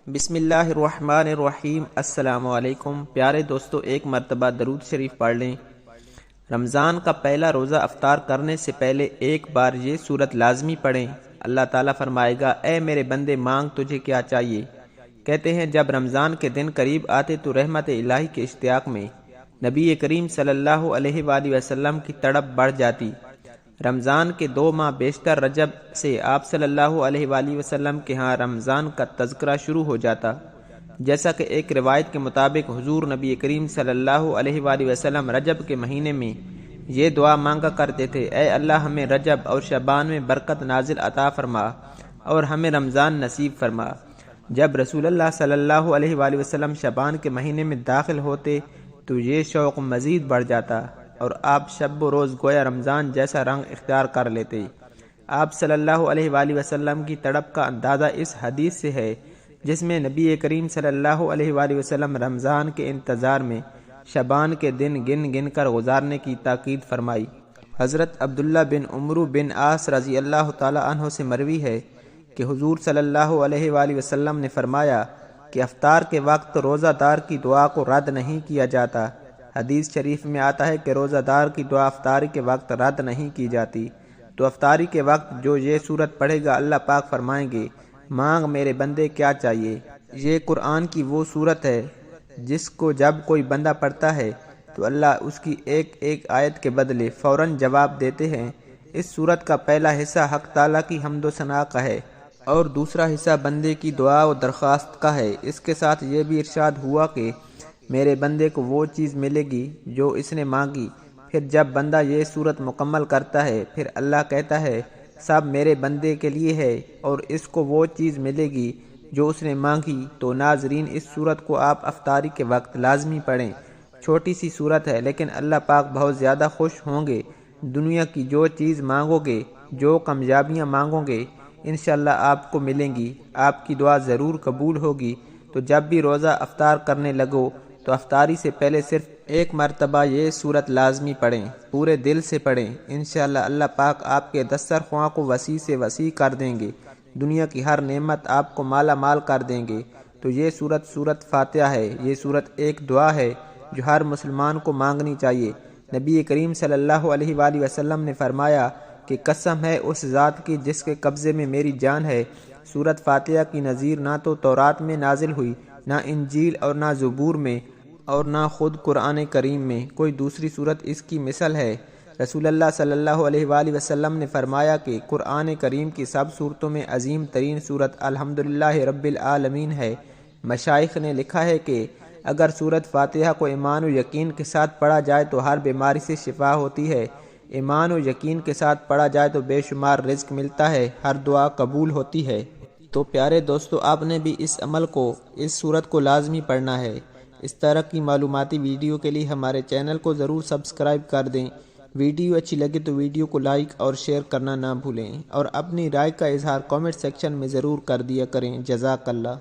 بسم اللہ الرحمن الرحیم۔ السلام علیکم پیارے دوستو، ایک مرتبہ درود شریف پڑھ لیں۔ رمضان کا پہلا روزہ افطار کرنے سے پہلے ایک بار یہ سورت لازمی پڑھیں۔ اللہ تعالیٰ فرمائے گا، اے میرے بندے، مانگ تجھے کیا چاہیے۔ کہتے ہیں جب رمضان کے دن قریب آتے تو رحمت الہی کے اشتیاق میں نبی کریم صلی اللہ علیہ وآلہ وسلم کی تڑپ بڑھ جاتی۔ رمضان کے 2 ماہ بیشتر رجب سے آپ صلی اللہ علیہ وآلہ وسلم کے ہاں رمضان کا تذکرہ شروع ہو جاتا، جیسا کہ ایک روایت کے مطابق حضور نبی کریم صلی اللہ علیہ وآلہ وسلم رجب کے مہینے میں یہ دعا مانگا کرتے تھے، اے اللہ ہمیں رجب اور شعبان میں برکت نازل عطا فرما اور ہمیں رمضان نصیب فرما۔ جب رسول اللہ صلی اللہ علیہ وآلہ وسلم شعبان کے مہینے میں داخل ہوتے تو یہ شوق مزید بڑھ جاتا اور آپ شب و روز گویا رمضان جیسا رنگ اختیار کر لیتے۔ آپ صلی اللہ علیہ وآلہ وسلم کی تڑپ کا اندازہ اس حدیث سے ہے جس میں نبی کریم صلی اللہ علیہ وآلہ وسلم رمضان کے انتظار میں شعبان کے دن گن گن کر گزارنے کی تاکید فرمائی۔ حضرت عبداللہ بن عمرو بن عاص رضی اللہ تعالی عنہ سے مروی ہے کہ حضور صلی اللہ علیہ وآلہ وسلم نے فرمایا کہ افطار کے وقت روزہ دار کی دعا کو رد نہیں کیا جاتا۔ حدیث شریف میں آتا ہے کہ روزہ دار کی دعا افطاری کے وقت رد نہیں کی جاتی، تو افطاری کے وقت جو یہ سورت پڑھے گا اللہ پاک فرمائیں گے، مانگ میرے بندے کیا چاہیے۔ یہ قرآن کی وہ سورت ہے جس کو جب کوئی بندہ پڑھتا ہے تو اللہ اس کی ایک ایک آیت کے بدلے فوراً جواب دیتے ہیں۔ اس سورت کا پہلا حصہ حق تعالیٰ کی حمد و ثنا کا ہے اور دوسرا حصہ بندے کی دعا و درخواست کا ہے۔ اس کے ساتھ یہ بھی ارشاد ہوا کہ میرے بندے کو وہ چیز ملے گی جو اس نے مانگی۔ پھر جب بندہ یہ سورت مکمل کرتا ہے پھر اللہ کہتا ہے سب میرے بندے کے لیے ہے اور اس کو وہ چیز ملے گی جو اس نے مانگی۔ تو ناظرین، اس سورت کو آپ افطاری کے وقت لازمی پڑھیں۔ چھوٹی سی سورت ہے لیکن اللہ پاک بہت زیادہ خوش ہوں گے۔ دنیا کی جو چیز مانگو گے، جو کامیابیاں مانگو گے، انشاءاللہ آپ کو ملیں گی۔ آپ کی دعا ضرور قبول ہوگی۔ تو جب بھی روزہ افطار کرنے لگو تو افطاری سے پہلے صرف ایک مرتبہ یہ سورت لازمی پڑھیں، پورے دل سے پڑھیں۔ انشاءاللہ اللہ پاک آپ کے دسترخواں کو وسیع سے وسیع کر دیں گے، دنیا کی ہر نعمت آپ کو مالا مال کر دیں گے۔ تو یہ سورت فاتحہ ہے۔ یہ سورت ایک دعا ہے جو ہر مسلمان کو مانگنی چاہیے۔ نبی کریم صلی اللہ علیہ وآلہ وسلم نے فرمایا کہ قسم ہے اس ذات کی جس کے قبضے میں میری جان ہے، سورت فاتحہ کی نظیر نہ تو تورات میں نازل ہوئی، نہ انجیل اور نہ زبور میں، اور نہ خود قرآن کریم میں کوئی دوسری سورت اس کی مثل ہے۔ رسول اللہ صلی اللہ علیہ وآلہ وسلم نے فرمایا کہ قرآن کریم کی سب سورتوں میں عظیم ترین سورت الحمدللہ رب العالمین ہے۔ مشائخ نے لکھا ہے کہ اگر سورت فاتحہ کو ایمان و یقین کے ساتھ پڑھا جائے تو ہر بیماری سے شفا ہوتی ہے، ایمان و یقین کے ساتھ پڑھا جائے تو بے شمار رزق ملتا ہے، ہر دعا قبول ہوتی ہے۔ تو پیارے دوستو، آپ نے بھی اس عمل کو، اس سورت کو لازمی پڑھنا ہے۔ اس طرح کی معلوماتی ویڈیو کے لیے ہمارے چینل کو ضرور سبسکرائب کر دیں۔ ویڈیو اچھی لگے تو ویڈیو کو لائک اور شیئر کرنا نہ بھولیں، اور اپنی رائے کا اظہار کامنٹ سیکشن میں ضرور کر دیا کریں۔ جزاک اللہ۔